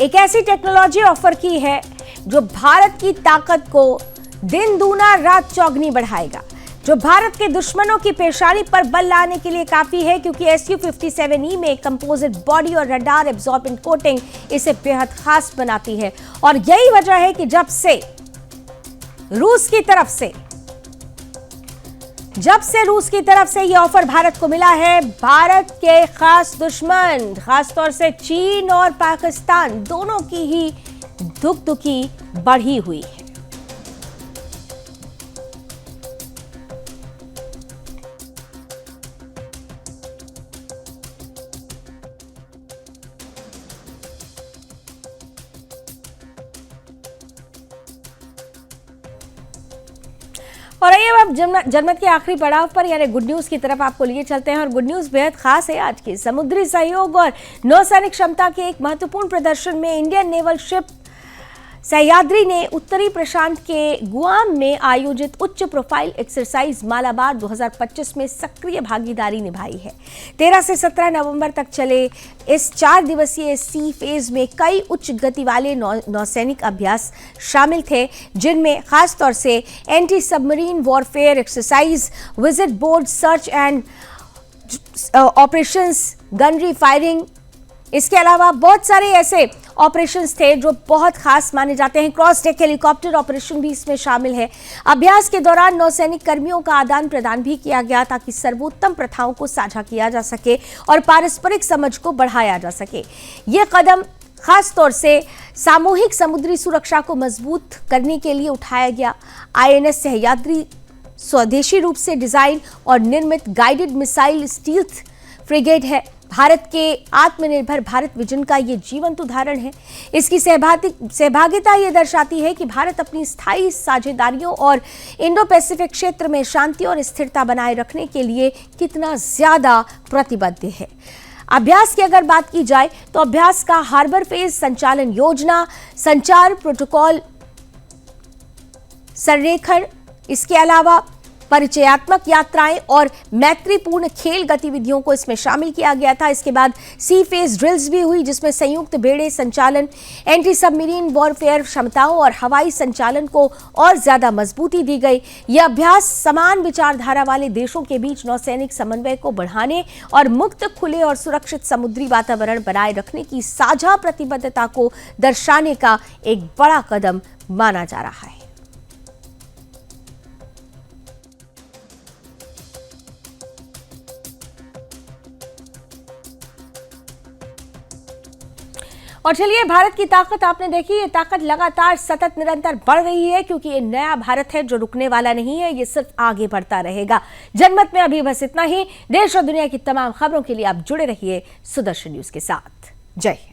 एक ऐसी टेक्नोलॉजी ऑफर की है जो भारत की ताकत को दिन दूना रात चौगनी बढ़ाएगा, जो भारत के दुश्मनों की पेशानी पर बल लाने के लिए काफी है, क्योंकि Su-57E में कंपोजिट बॉडी और रडार एब्जॉर्बेंट कोटिंग इसे बेहद खास बनाती है। और यही वजह है कि जब से रूस की तरफ से यह ऑफर भारत को मिला है, भारत के खास दुश्मन खासतौर से चीन और पाकिस्तान दोनों की ही धुकधुकी बढ़ी हुई है। और आइए अब जनमत के आखिरी पड़ाव पर यानी गुड न्यूज की तरफ आपको लिए चलते हैं। और गुड न्यूज बेहद खास है आज की। समुद्री सहयोग और नौसैनिक क्षमता के एक महत्वपूर्ण प्रदर्शन में इंडियन नेवल शिप सह्याद्री ने उत्तरी प्रशांत के गुआम में आयोजित उच्च प्रोफाइल एक्सरसाइज मालाबार 2025 में सक्रिय भागीदारी निभाई है। 13 से 17 नवंबर तक चले इस 4 दिवसीय सी फेज में कई उच्च गति वाले नौसैनिक अभ्यास शामिल थे, जिनमें खासतौर से anti submarine warfare exercise, visit board search and operations, gunnery firing, इसके अलावा बहुत सारे ऐसे ऑपरेशंस थे जो बहुत खास माने जाते हैं। क्रॉस डेक हेलीकॉप्टर ऑपरेशन भी इसमें शामिल है। अभ्यास के दौरान नौसैनिक कर्मियों का आदान प्रदान भी किया गया ताकि सर्वोत्तम प्रथाओं को साझा किया जा सके और पारस्परिक समझ को बढ़ाया जा सके। ये कदम खास तौर से सामूहिक समुद्री सुरक्षा को मजबूत करने के लिए उठाया गया। INS सह्याद्री स्वदेशी रूप से डिजाइन और निर्मित गाइडेड मिसाइल स्टील्थ फ्रिगेट है। भारत के आत्मनिर्भर भारत विजन का ये जीवंत उदाहरण है। इसकी सहभागिता ये दर्शाती है कि भारत अपनी स्थायी साझेदारियों और इंडो पैसिफिक क्षेत्र में शांति और स्थिरता बनाए रखने के लिए कितना ज्यादा प्रतिबद्ध है। अभ्यास की अगर बात की जाए तो अभ्यास का हार्बर फेज संचालन योजना, संचार प्रोटोकॉल संरेखण, इसके अलावा परिचयात्मक यात्राएं और मैत्रीपूर्ण खेल गतिविधियों को इसमें शामिल किया गया था। इसके बाद सी फेज ड्रिल्स भी हुई जिसमें संयुक्त बेड़े संचालन, एंटी सबमरीन वॉरफेयर क्षमताओं और हवाई संचालन को और ज्यादा मजबूती दी गई। यह अभ्यास समान विचारधारा वाले देशों के बीच नौसैनिक समन्वय को बढ़ाने और मुक्त, खुले और सुरक्षित समुद्री वातावरण बनाए रखने की साझा प्रतिबद्धता को दर्शाने का एक बड़ा कदम माना जा रहा है। और चलिए, भारत की ताकत आपने देखी। ये ताकत लगातार सतत निरंतर बढ़ रही है क्योंकि ये नया भारत है जो रुकने वाला नहीं है, ये सिर्फ आगे बढ़ता रहेगा। जनमत में अभी बस इतना ही। देश और दुनिया की तमाम खबरों के लिए आप जुड़े रहिए सुदर्शन न्यूज के साथ। जय हिंद।